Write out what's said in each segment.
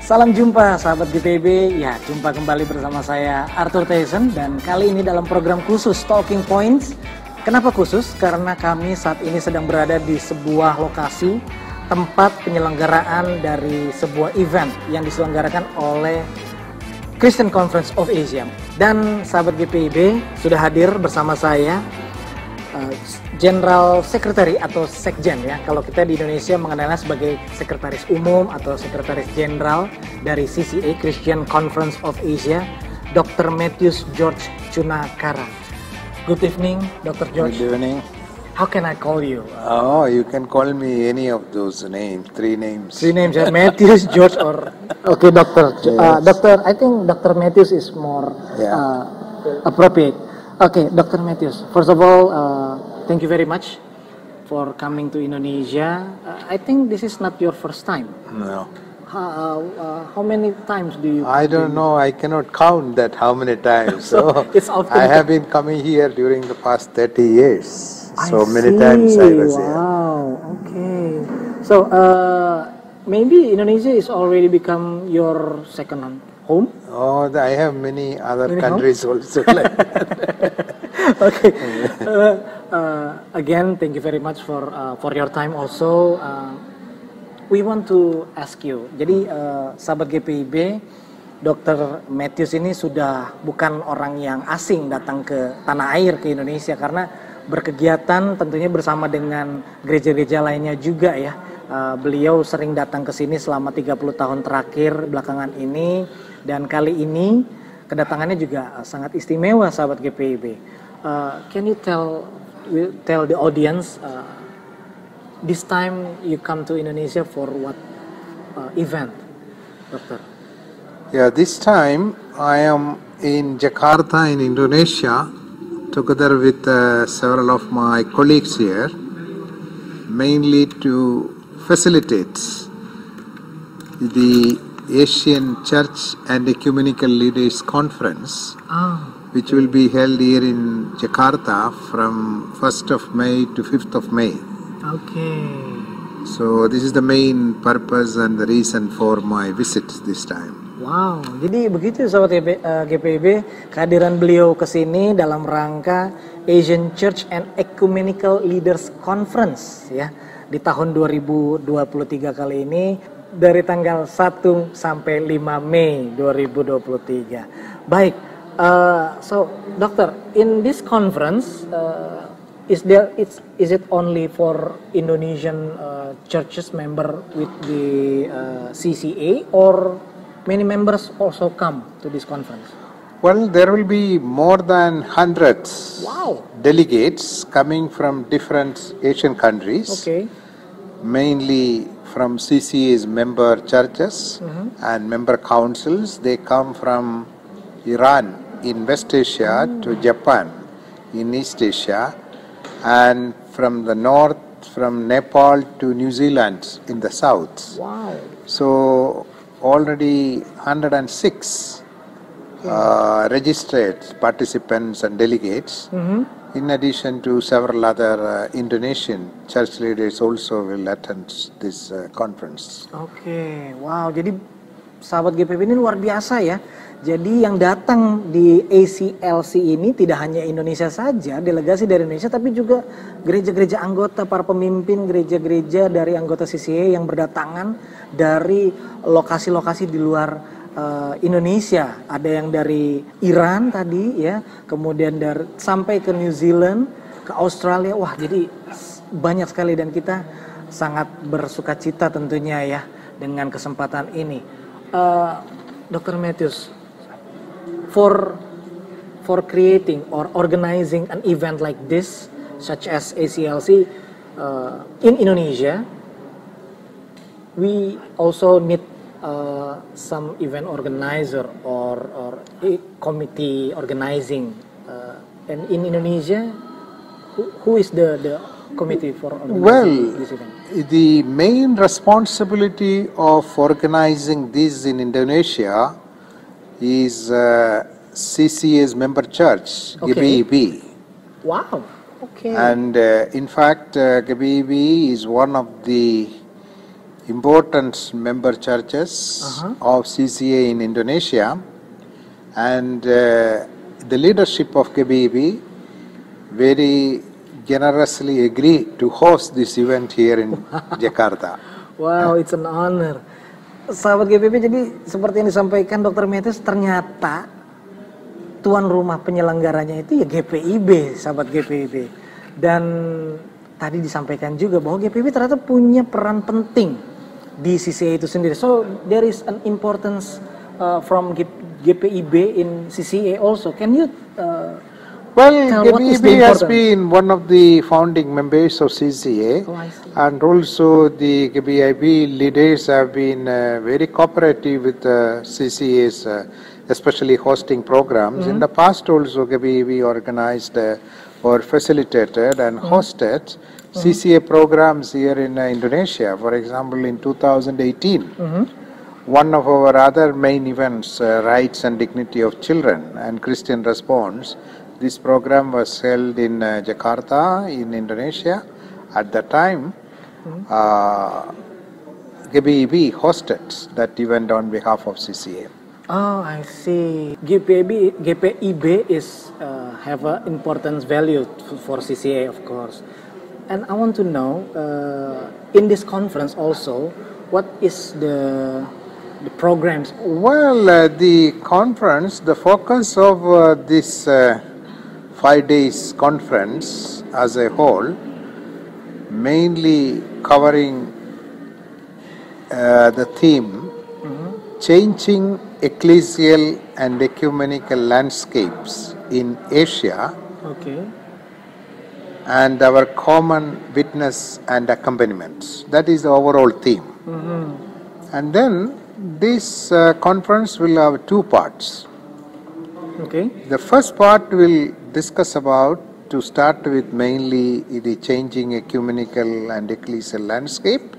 Salam jumpa sahabat GPIB, ya jumpa kembali bersama saya Arthur Teesen dan kali ini dalam program khusus Talking Points. Kenapa khusus? Karena kami saat ini sedang berada di sebuah lokasi tempat penyelenggaraan dari sebuah event yang diselenggarakan oleh Christian Conference of Asia. Dan sahabat GPIB sudah hadir bersama saya Jendral Sekretaris atau Sekjen ya. Kalau kita di Indonesia mengenalnya sebagai Sekretaris Umum atau Sekretaris Jendral dari CCA Christian Conference of Asia, Dr. Mathews George Chunakara. Good evening, Dr. George. Good evening. How can I call you? Oh, you can call me any of those names. Three names. Three names, ya. Mathews, George, or okay, Doctor. Yes. Doctor, I think Dr. Mathews is more appropriate. Okay, Dr. Mathews. First of all, thank you very much for coming to Indonesia. I think this is not your first time. No. How many times do you? I don't know. I cannot count that how many times. So it's often I have been coming here during the past 30 years. So many see. times I was here. Wow. Okay. So maybe Indonesia is already become your second home. Oh, I have many other countries also. Like Okay. Again, thank you very much for your time. Also, we want to ask you. Jadi, sahabat GPIB, Dr. Mathews ini sudah bukan orang yang asing datang ke tanah air ke Indonesia karena berkegiatan tentunya bersama dengan gereja-gereja lainnya juga ya. Beliau sering datang ke sini selama 30 tahun terakhir belakangan ini. Dan kali ini kedatangannya juga sangat istimewa sahabat GPIB. Can you tell the audience this time you come to Indonesia for what event, Doctor? Yeah, this time I am in Jakarta in Indonesia together with several of my colleagues here, mainly to facilitate the Asian Church and Ecumenical Leaders Conference, which will be held here in Jakarta from 1st of May to 5th of May. Okay. So this is the main purpose and the reason for my visit this time. Wow, jadi begitu sahabat GPIB, kehadiran beliau ke sini dalam rangka Asian Church and Ecumenical Leaders Conference ya di tahun 2023 kali ini. Dari tanggal 1 sampai 5 Mei 2023. Baik, so Doctor, in this conference, is it only for Indonesian churches member with the CCA, or many members also come to this conference? Well, there will be more than hundreds delegates coming from different Asian countries. Okay. Mainly from CCA's member churches and member councils. They come from Iran in West Asia to Japan in East Asia, and from the north, from Nepal to New Zealand in the south. Wow. So already 106 registered participants and delegates. In addition to several other Indonesian church leaders also will attend this conference. Oke, wow. Jadi sahabat GPIB ini luar biasa ya. Jadi yang datang di ACELC ini tidak hanya Indonesia saja, delegasi dari Indonesia, tapi juga gereja-gereja anggota, para pemimpin gereja-gereja dari anggota CCA yang berdatangan dari lokasi-lokasi di luar Indonesia. Ada yang dari Iran tadi ya, kemudian sampai ke New Zealand, ke Australia. Wah, jadi banyak sekali dan kita sangat bersukacita tentunya ya dengan kesempatan ini. Dr. Mathews, for creating or organizing an event like this, such as ACELC in Indonesia, we also need some event organizer or a committee organizing. And in Indonesia, who is the committee for organizing this event? The main responsibility of organizing this in Indonesia is CCA's member church, GPIB. Wow. Okay. And in fact, GPIB is one of the important member churches of CCA in Indonesia, and the leadership of GPIB very generously agreed to host this event here in Jakarta. Wow, it's an honor. Sahabat GPIB, jadi seperti yang disampaikan Dr. Mathews, ternyata tuan rumah penyelenggaranya itu ya GPIB, sahabat GPIB. Dan tadi disampaikan juga bahwa GPIB ternyata punya peran penting di CCA itu sendiri. So there is an importance from GPIB in CCA also. Can you well, GPIB has been one of the founding members of CCA, and also the GPIB leaders have been very cooperative with CCA's, especially hosting programs. In the past also GPIB organized or facilitated and hosted CCA programs here in Indonesia. For example, in 2018, one of our other main events, Rights and Dignity of Children and Christian Response, this program was held in Jakarta in Indonesia. At that time, GPIB hosted that event on behalf of CCA. Oh, I see. GPIB is have an important value for CCA, of course. And I want to know, in this conference also, what is the programs? Well, the conference, the focus of this 5 days conference as a whole, mainly covering the theme, changing ecclesial and ecumenical landscapes in Asia, and our common witness and accompaniments. That is the overall theme. And then this conference will have 2 parts. The first part will discuss about, to start with, mainly the changing ecumenical and ecclesial landscape,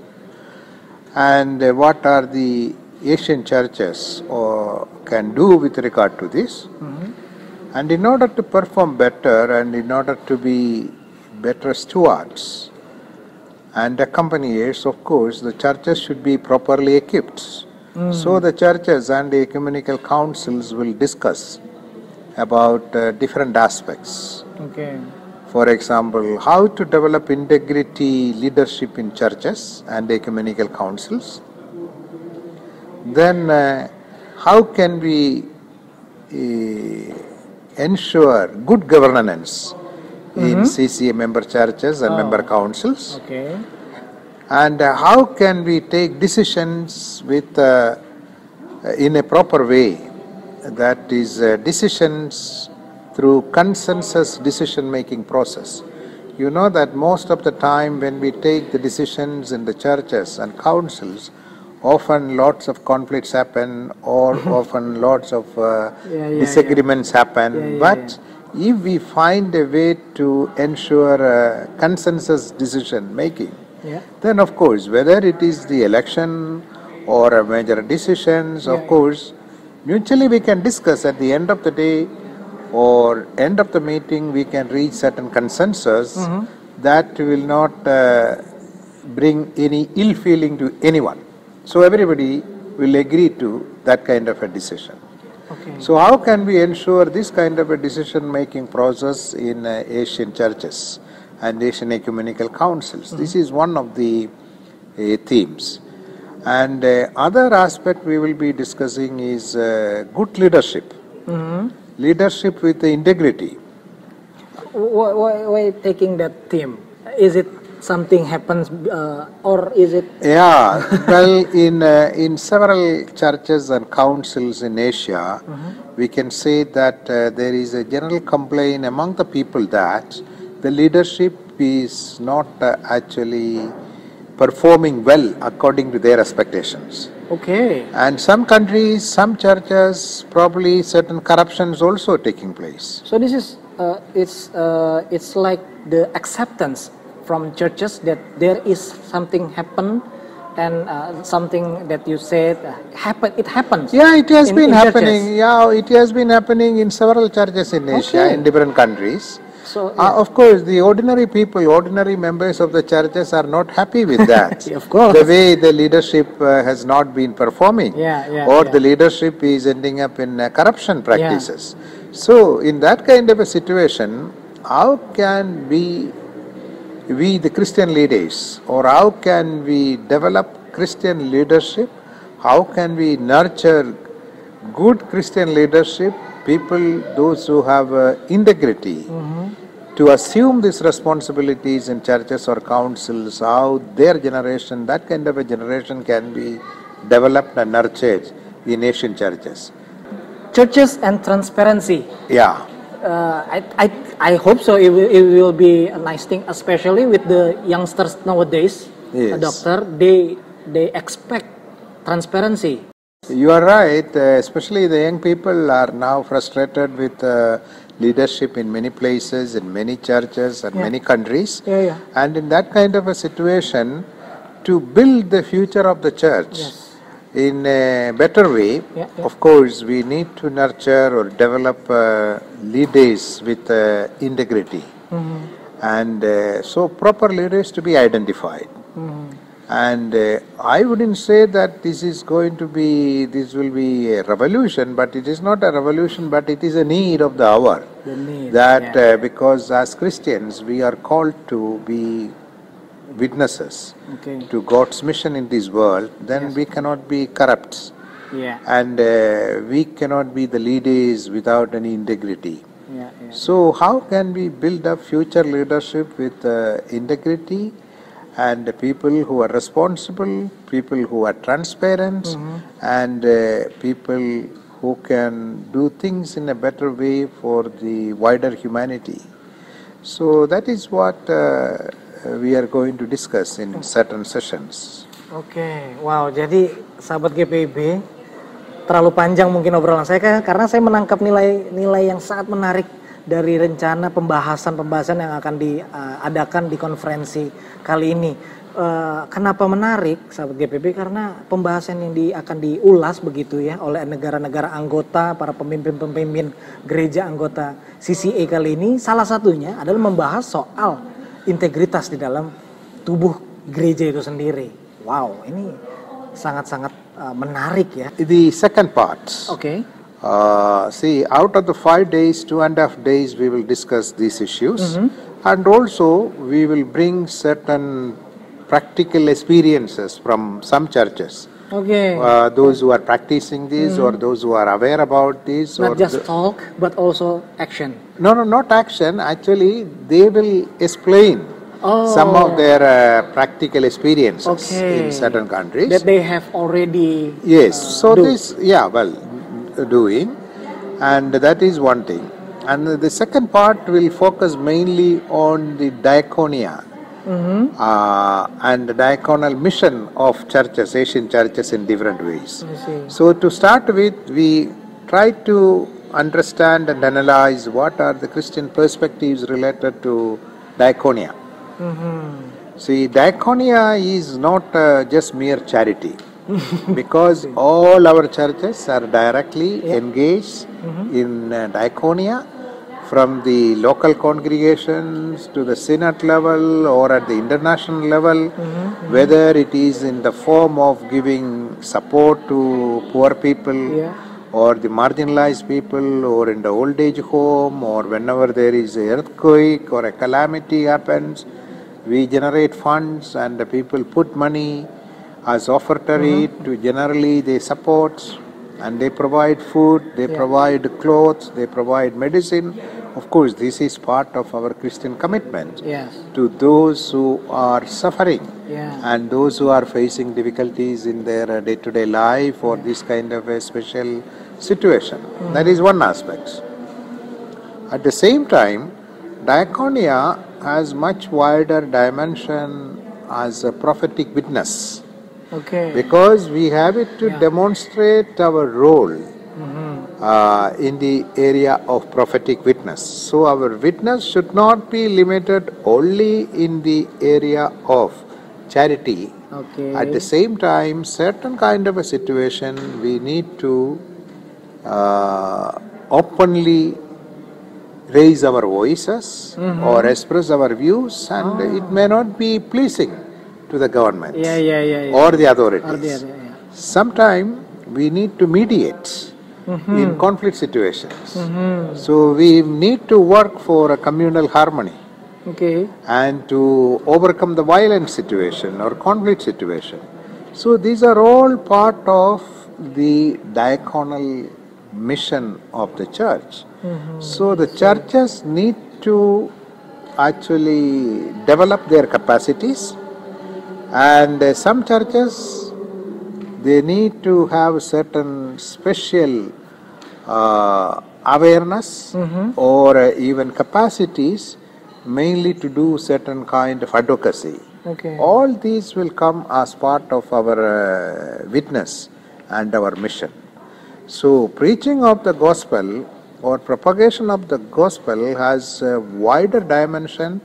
and what are the Asian churches can do with regard to this. And in order to perform better and in order to be better stewards and accompaniers, of course, the churches should be properly equipped. So the churches and the ecumenical councils will discuss about different aspects. For example, how to develop integrity leadership in churches and ecumenical councils. Then how can we ensure good governance in CCA member churches and member councils. And how can we take decisions with in a proper way, that is decisions through consensus decision making process. You know that most of the time when we take the decisions in the churches and councils, often lots of conflicts happen, or often lots of disagreements happen. But if we find a way to ensure consensus decision making, then of course, whether it is the election or major decisions, of course, mutually we can discuss at the end of the day or end of the meeting, we can reach certain consensus that will not bring any ill feeling to anyone. So everybody will agree to that kind of a decision. So how can we ensure this kind of a decision-making process in Asian churches and Asian ecumenical councils? This is one of the themes. And other aspect we will be discussing is good leadership. Leadership with integrity. Why taking that theme? Is it something happens or is it? Yeah, well, in several churches and councils in Asia, we can say that there is a general complaint among the people that the leadership is not actually performing well according to their expectations. And some countries, some churches, probably certain corruptions also taking place. So this is it's like the acceptance from churches that there is something happen and something that you said it happens. Yeah, it has been happening. Churches. Yeah, it has been happening in several churches in Asia, in different countries. So Of course, the ordinary people, ordinary members of the churches are not happy with that. of course. The way the leadership has not been performing, or the leadership is ending up in corruption practices. So, in that kind of a situation, how can we the Christian leaders, or how can we develop Christian leadership? How can we nurture good Christian leadership, people, those who have integrity, to assume these responsibilities in churches or councils, how their generation, that kind of a generation can be developed and nurtured in Asian churches. Churches and transparency. Yeah. I hope so. It will be a nice thing, especially with the youngsters nowadays. Yes. Doctor, they expect transparency. You are right. Especially the young people are now frustrated with leadership in many places, in many churches, and many countries. And in that kind of a situation, to build the future of the church in a better way, of course, we need to nurture or develop leaders with integrity. And so proper leaders to be identified. And I wouldn't say that this will be a revolution, but it is not a revolution, but it is a need of the hour. Because as Christians, we are called to be witnesses to God's mission in this world, then we cannot be corrupt. And we cannot be the leaders without any integrity. So how can we build up future leadership with integrity, and people who are responsible, people who are transparent, and people who can do things in a better way for the wider humanity. So that is what we are going to discuss in certain sessions. Wow, jadi sahabat GPIB, terlalu panjang mungkin obrolan saya karena saya menangkap nilai yang sangat menarik dari rencana pembahasan yang akan diadakan di konferensi kali ini. Kenapa menarik, sahabat GPIB? Karena pembahasan yang akan diulas begitu ya oleh negara-negara anggota, para pemimpin-pemimpin gereja anggota CCA kali ini, salah satunya adalah membahas soal integritas di dalam tubuh gereja itu sendiri. Wow, ini sangat-sangat menarik ya. The second part. See, out of the 5 days, 2.5 days, we will discuss these issues, and also we will bring certain practical experiences from some churches. Those who are practicing this, or those who are aware about this. Not just talk, but also action. No, not action. Actually, they will explain some of their practical experiences in certain countries. That they have already doing, and that is one thing. And the second part will focus mainly on the diaconia and the diaconal mission of churches, Asian churches, in different ways. So to start with, we try to understand and analyze what are the Christian perspectives related to diaconia. See, diaconia is not just mere charity. Because all our churches are directly engaged in diaconia, from the local congregations to the synod level or at the international level, whether it is in the form of giving support to poor people or the marginalized people, or in the old age home, or whenever there is an earthquake or a calamity happens, we generate funds and the people put money as offertory to generally they support, and they provide food, they provide clothes, they provide medicine. Of course, this is part of our Christian commitment to those who are suffering and those who are facing difficulties in their day-to-day life or this kind of a special situation. That is one aspect. At the same time, diaconia has much wider dimension as a prophetic witness. Because we have it to demonstrate our role in the area of prophetic witness. So our witness should not be limited only in the area of charity. At the same time, certain kind of a situation we need to openly raise our voices or express our views, and it may not be pleasing to the government or the authorities. Sometimes we need to mediate in conflict situations. So we need to work for a communal harmony and to overcome the violent situation or conflict situation. So these are all part of the diaconal mission of the church. So the churches need to actually develop their capacities, and some churches, they need to have certain special awareness or even capacities, mainly to do certain kind of advocacy. All these will come as part of our witness and our mission. So preaching of the gospel or propagation of the gospel has a wider dimension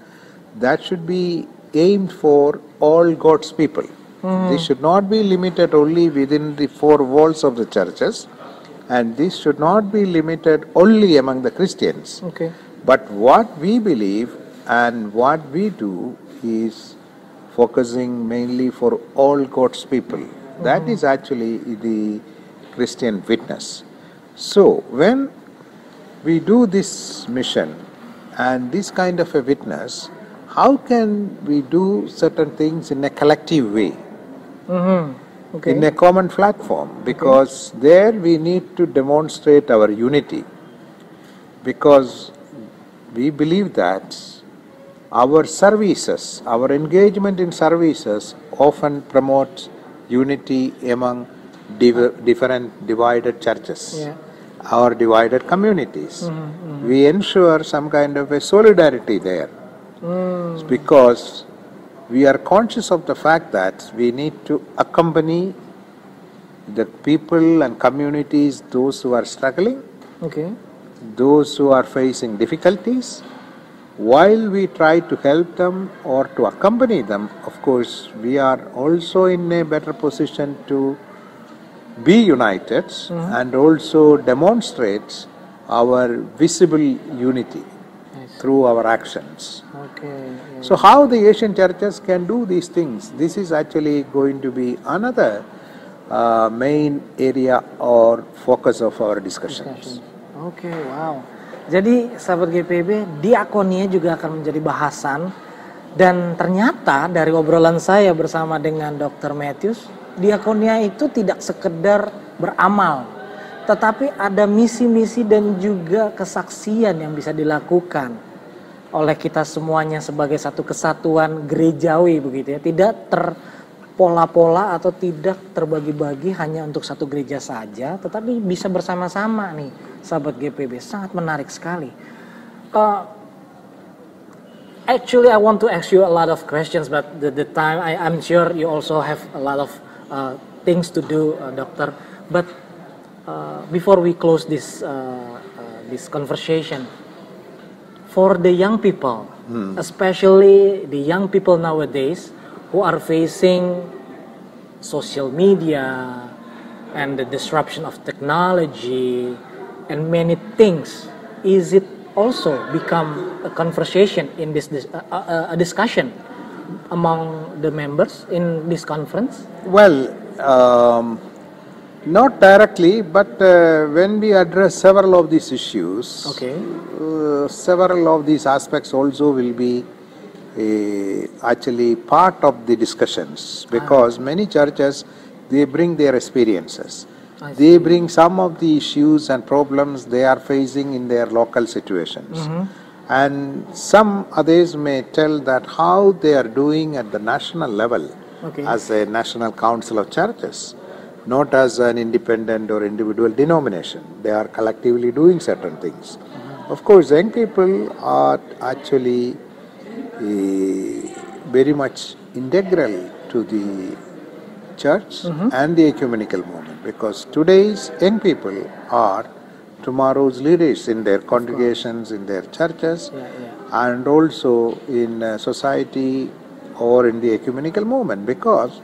that should be aimed for all God's people. This should not be limited only within the four walls of the churches, and this should not be limited only among the Christians. But what we believe and what we do is focusing mainly for all God's people. That is actually the Christian witness. So when we do this mission and this kind of a witness, how can we do certain things in a collective way? In a common platform, because there we need to demonstrate our unity, because we believe that our services, our engagement in services often promotes unity among different divided churches or divided communities. We ensure some kind of a solidarity there, because we are conscious of the fact that we need to accompany the people and communities, those who are struggling, those who are facing difficulties. While we try to help them or to accompany them, of course, we are also in a better position to be united and also demonstrate our visible unity through our actions. So how the Asian churches can do these things, this is actually going to be another main area or focus of our discussions. Wow. Jadi sahabat GPIB, diakonia juga akan menjadi bahasan, dan ternyata dari obrolan saya bersama dengan Dr. Mathews, diakonia itu tidak sekedar beramal, tetapi ada misi-misi dan juga kesaksian yang bisa dilakukan oleh kita semuanya sebagai satu kesatuan gerejawi begitu ya, tidak terpola-pola atau tidak terbagi-bagi hanya untuk satu gereja saja, tetapi bisa bersama-sama nih sahabat GPIB. Sangat menarik sekali. Actually I want to ask you a lot of questions, but the time, I'm sure you also have a lot of things to do, Doctor. But before we close this conversation, for the young people, especially the young people nowadays who are facing social media and the disruption of technology and many things, is it also become a conversation in this a discussion among the members in this conference? Well, not directly, but when we address several of these issues, several of these aspects also will be actually part of the discussions, because many churches, they bring their experiences. They bring some of the issues and problems they are facing in their local situations. And some others may tell that how they are doing at the national level as a national council of churches, not as an independent or individual denomination. They are collectively doing certain things. Of course, young people are actually very much integral to the church and the ecumenical movement, because today's young people are tomorrow's leaders in their congregations, in their churches, and also in society or in the ecumenical movement, because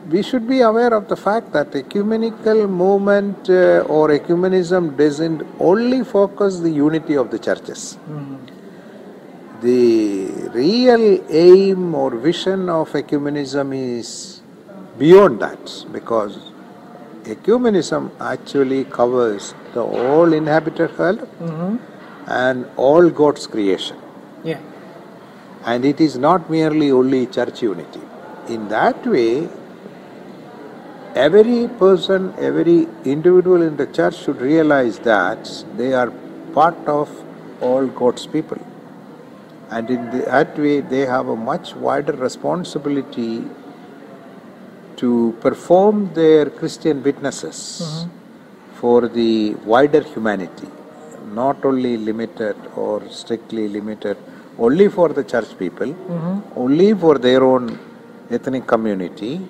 we should be aware of the fact that ecumenical movement or ecumenism doesn't only focus the unity of the churches. The real aim or vision of ecumenism is beyond that, because ecumenism actually covers the all inhabited earth and all God's creation. Yeah. And it is not merely only church unity. In that way, every person, every individual in the church should realize that they are part of all God's people. And in that way, they have a much wider responsibility to perform their Christian witnesses for the wider humanity, not only limited or strictly limited only for the church people, only for their own ethnic community,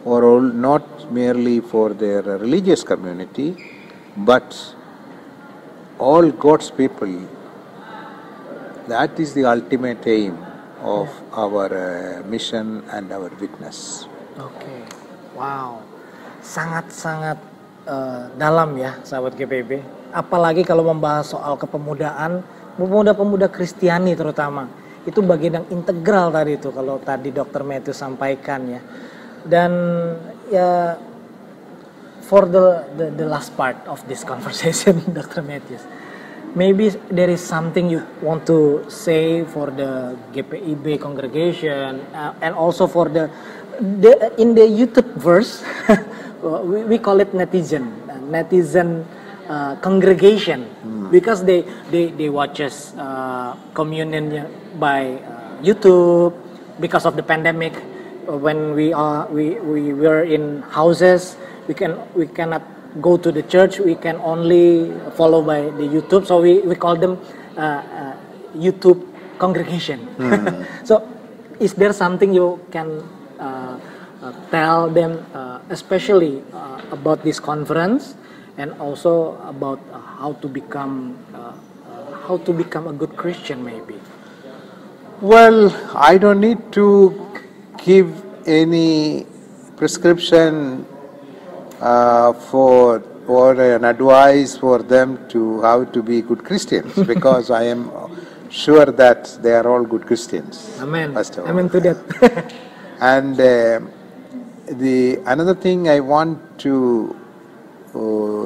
or not merely for their religious community, but all God's people. That is the ultimate aim of our mission and our witness. Oke, wow, sangat-sangat dalam ya, sahabat GPIB. Apalagi kalau membahas soal kepemudaan, pemuda-pemuda Kristiani terutama, itu bagian yang integral tadi itu. Kalau tadi Dr. Mathews sampaikan ya. Dan ya, for the last part of this conversation, Dr. Mathews, maybe there is something you want to say for the GPIB congregation and also for the in the YouTube verse, we call it netizen congregation, because they watch us communion by YouTube because of the pandemic. When we were in houses, we cannot go to the church, we can only follow by the YouTube, so we call them YouTube congregation. So is there something you can tell them, especially about this conference, and also about how to become a good Christian maybe? Well, I don't need to give any prescription or an advice for them to how to be good Christians, because I am sure that they are all good Christians. Amen. Amen to that. And the another thing I want to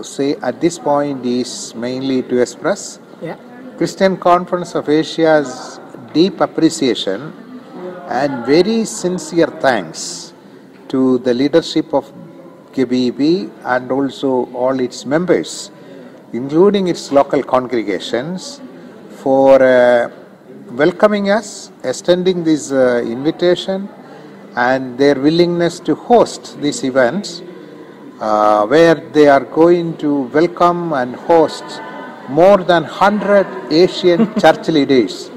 say at this point is mainly to express Christian Conference of Asia's deep appreciation and very sincere thanks to the leadership of GPIB and also all its members, including its local congregations, for welcoming us, extending this invitation, and their willingness to host these events, where they are going to welcome and host more than 100 Asian church leaders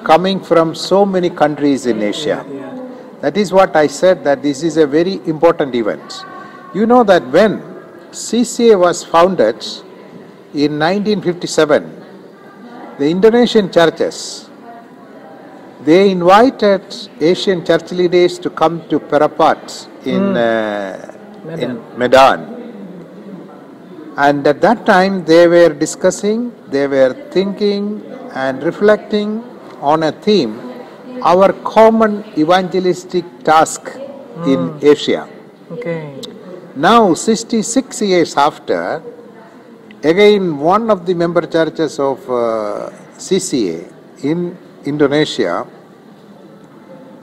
coming from so many countries in Asia. That is what I said, that this is a very important event. You know that when CCA was founded in 1957, the Indonesian churches, they invited Asian church leaders to come to Parapat in Medan. And at that time they were discussing, they were thinking and reflecting on a theme, our common evangelistic task in Asia. Okay. Now, 66 years after, again one of the member churches of CCA in Indonesia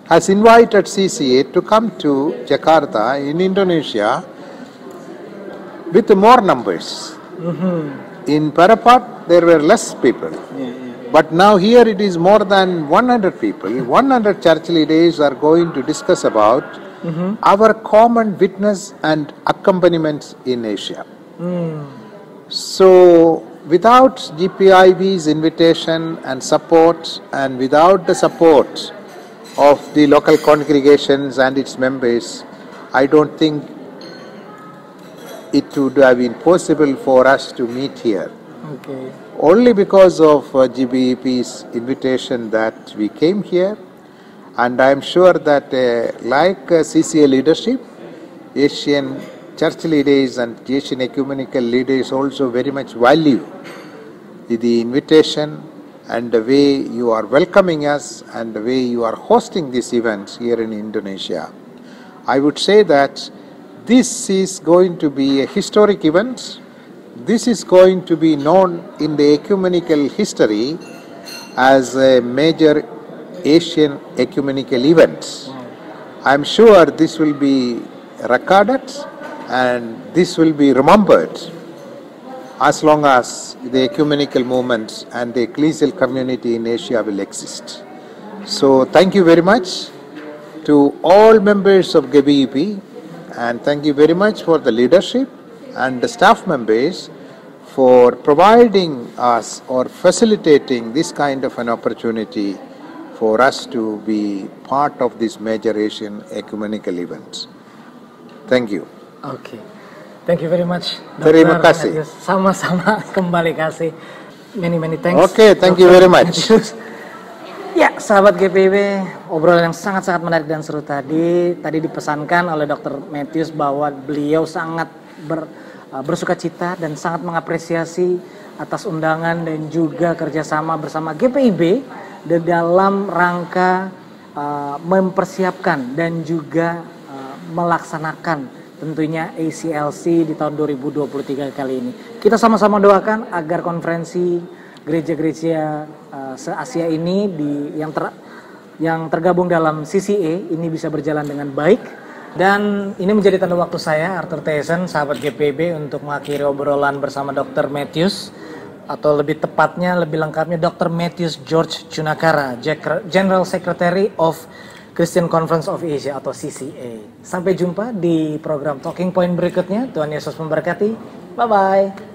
has invited CCA to come to Jakarta in Indonesia with more numbers. In Parapat there were less people. But now here it is more than 100 people, 100 church leaders are going to discuss about our common witness and accompaniment in Asia. So without GPIB's invitation and support, and without the support of the local congregations and its members, I don't think it would have been possible for us to meet here. Okay. Only because of GPIB's invitation that we came here, and I am sure that like CCA leadership, Asian church leaders and Asian ecumenical leaders also very much value the invitation and the way you are welcoming us and the way you are hosting these events here in Indonesia. I would say that this is going to be a historic event. This is going to be known in the ecumenical history as a major Asian ecumenical event. I am sure this will be recorded and this will be remembered as long as the ecumenical movement and the ecclesial community in Asia will exist. So thank you very much to all members of GPIB, and thank you very much for the leadership and the staff members for providing us or facilitating this kind of an opportunity for us to be part of this major Asian ecumenical event. Thank you. Oke, thank you very much, Dr. Terima kasih. Mathews. Sama-sama, kembali kasih. Many thanks. Oke, thank you very much. Ya, sahabat GPIB, obrolan yang sangat-sangat menarik dan seru tadi dipesankan oleh Dr. Mathews bahwa beliau sangat bersukacita dan sangat mengapresiasi atas undangan dan juga kerjasama bersama GPIB dalam rangka mempersiapkan dan juga melaksanakan tentunya ACLC di tahun 2023 kali ini. Kita sama-sama doakan agar konferensi gereja-gereja se-Asia ini yang tergabung dalam CCA ini bisa berjalan dengan baik. Dan ini menjadi tanda waktu saya, Arthur Teesen, sahabat GPIB, untuk mengakhiri obrolan bersama Dr. Mathews, atau lebih tepatnya, lebih lengkapnya Dr. Mathews George Chunakara, General Secretary of Christian Conference of Asia atau CCA. Sampai jumpa di program Talking Point berikutnya. Tuhan Yesus memberkati. Bye-bye.